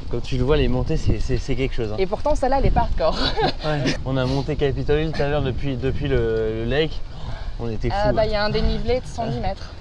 Comme tu le vois, les montées, c'est quelque chose. Hein. Et pourtant, celle-là, elle est pas hardcore. Ouais. On a monté Capitol Hill tout à l'heure depuis le lake. On était fous. Il y a un dénivelé de 110 mètres.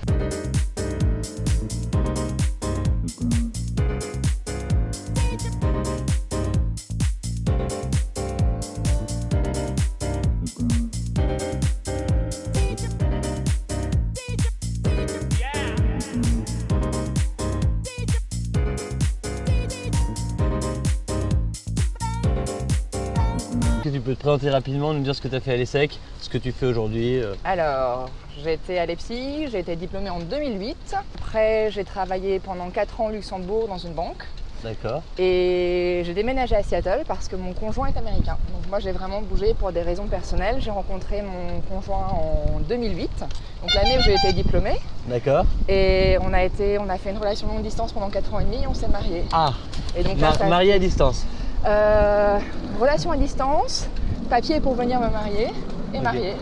Est-ce que tu peux te présenter rapidement, nous dire ce que tu as fait à l'ESSEC, ce que tu fais aujourd'hui Alors, j'ai été à l'EPSI, j'ai été diplômée en 2008. Après, j'ai travaillé pendant 4 ans au Luxembourg dans une banque. D'accord. Et j'ai déménagé à Seattle parce que mon conjoint est américain. Donc moi, j'ai vraiment bougé pour des raisons personnelles. J'ai rencontré mon conjoint en 2008, donc l'année où j'ai été diplômée. D'accord. Et on a fait une relation longue distance pendant 4 ans et demi et on s'est mariés. Ah, et donc, marié à distance. Relation à distance, papier pour venir me marier et marié.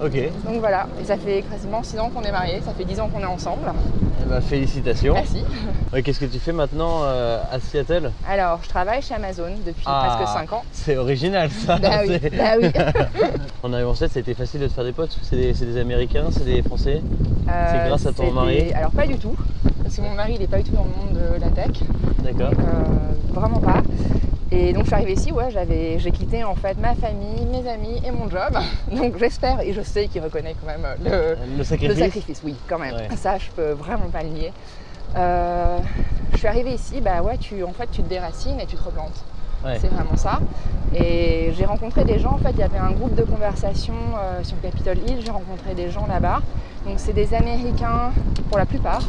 Ok. Donc voilà, et ça fait quasiment 6 ans qu'on est mariés, ça fait 10 ans qu'on est ensemble. Eh ben, félicitations. Merci. Ouais, qu'est-ce que tu fais maintenant à Seattle? Alors, je travaille chez Amazon depuis presque 5 ans. C'est original ça. Bah oui, bah oui. En arrivant en Seattle, ça a été facile de te faire des potes? C'est des Américains, c'est des Français? C'est grâce à ton mari? Alors pas du tout, parce que mon mari il n'est pas du tout dans le monde de la tech. D'accord. Vraiment pas. Et donc je suis arrivée ici, j'ai quitté en fait ma famille, mes amis et mon job. Donc j'espère et je sais qu'il reconnaît quand même le sacrifice. Le sacrifice, oui, quand même. Ouais. Ça, je peux vraiment pas le nier. Je suis arrivée ici, tu te déracines et tu te replantes. Ouais. C'est vraiment ça. Et j'ai rencontré des gens, en fait, il y avait un groupe de conversation sur Capitol Hill, j'ai rencontré des gens là-bas. Donc c'est des Américains pour la plupart,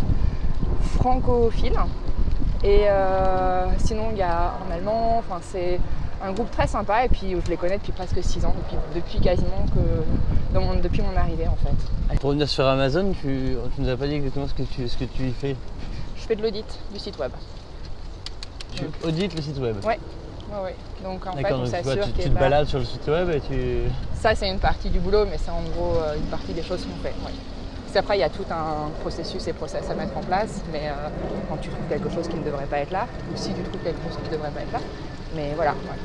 francophiles. Et sinon il y a un Allemand, c'est un groupe très sympa et puis je les connais depuis presque 6 ans, depuis quasiment depuis mon arrivée en fait. Pour revenir sur Amazon, tu nous as pas dit exactement ce que tu y fais? Je fais de l'audit du site web. Tu audites le site web? Ouais. Donc en fait on s'assure qu'il tu te balades sur le site web et tu... Ça c'est une partie du boulot, mais c'est en gros une partie des choses qu'on fait. Ouais. Après, il y a tout un processus et process à mettre en place, mais quand tu trouves quelque chose qui ne devrait pas être là, ou si tu trouves quelque chose qui ne devrait pas être là, mais voilà. Ouais.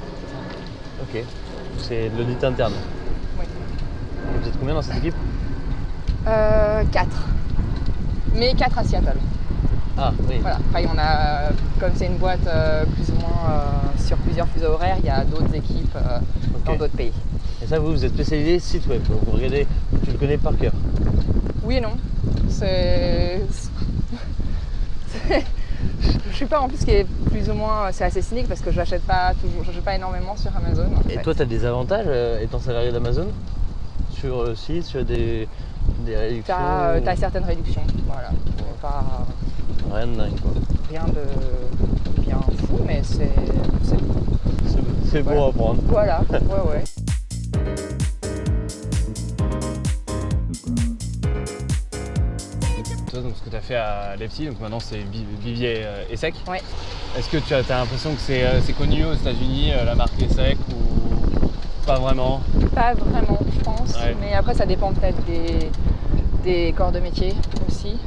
Ok, c'est de l'audit interne. Oui. Vous êtes combien dans cette équipe? 4. Mais 4 à Seattle. Ah oui. Voilà. Après, on a, comme c'est une boîte plus ou moins sur plusieurs fuseaux horaires, il y a d'autres équipes dans d'autres pays. Et ça, vous êtes spécialisé site web, vous regardez, tu le connais par cœur? Oui et non. Je suis pas en plus qui est plus ou moins, c'est assez cynique parce que je n'achète pas énormément sur Amazon. Et toi, tu as des avantages étant salarié d'Amazon sur le site, sur des réductions? Tu as certaines réductions, voilà. Pas rien de dingue quoi. Rien de bien fou, mais c'est bon à prendre. Voilà, ouais. Donc ce que tu as fait à l'EPSI, donc maintenant c'est Vivier ESSEC. Oui. Est-ce que tu as l'impression que c'est connu aux États-Unis la marque ESSEC ou pas vraiment? Pas vraiment, je pense. Ouais. Mais après ça dépend peut-être des corps de métier aussi.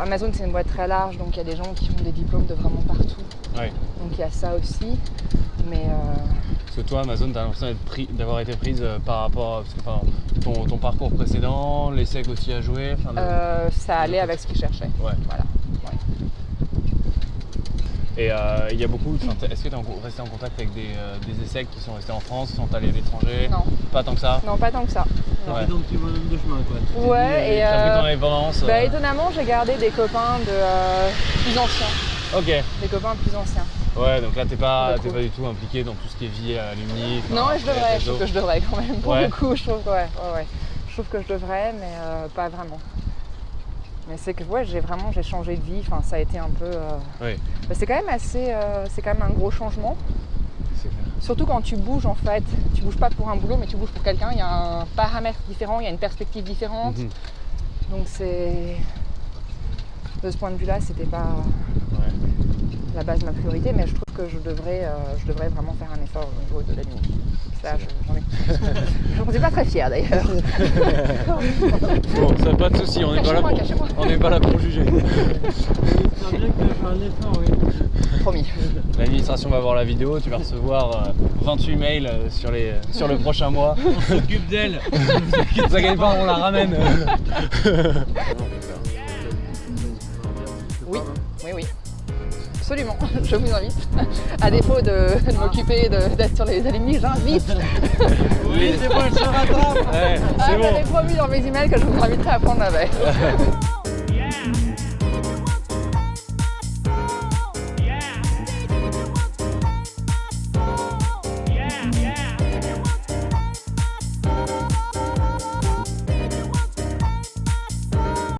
Amazon c'est une boîte très large, donc il y a des gens qui ont des diplômes de vraiment partout. Ouais. Donc il y a ça aussi. Mais Parce que toi, Amazon, tu as l'impression d'avoir été prise par rapport à ton parcours précédent, l'ESSEC aussi à jouer. ça allait avec ce qu'ils cherchaient. Ouais. Voilà. Ouais. Et il y a beaucoup. Est-ce que tu es resté en contact avec des ESSEC qui sont restés en France, qui sont allés à l'étranger? Non. Pas tant que ça? Non, pas tant que ça. T'as fait ton petit bonhomme de chemin quoi. Ouais, et t'as pris ton indépendance. étonnamment, j'ai gardé des copains plus anciens. Ok. Des copains plus anciens. Ouais, donc là t'es pas Beaucoup. du tout impliqué dans tout ce qui est vie à l'Uni. Non, et je trouve que je devrais quand même. Pour Ouais. le coup, je trouve que ouais. Je trouve que je devrais, mais pas vraiment. Mais c'est que j'ai changé de vie. Enfin, ça a été un peu. Oui. C'est quand même c'est quand même un gros changement. C'est clair. Surtout quand tu bouges en fait. Tu bouges pas pour un boulot, mais tu bouges pour quelqu'un. Il y a un paramètre différent, il y a une perspective différente. Donc c'est. De ce point de vue-là, c'était pas la base de ma priorité, mais je trouve que je devrais vraiment faire un effort au niveau de la nuit. Ça, j'en suis pas très fière d'ailleurs. Bon, ça pas de soucis, on n'est pas là pour juger. J'espère bien que tu as fait un effort, oui. Promis. L'administration va voir la vidéo, tu vas recevoir 28 mails sur le prochain mois. On s'occupe d'elle. Ça gagne pas, on la ramène. Oui, oui, oui. Absolument, je vous invite. À défaut de m'occuper d'être sur les alignés, j'invite. Oui, c'est bon, elle se rattrape. Ouais, c'est bon. J'avais promis dans mes emails que je vous inviterai à prendre la baie.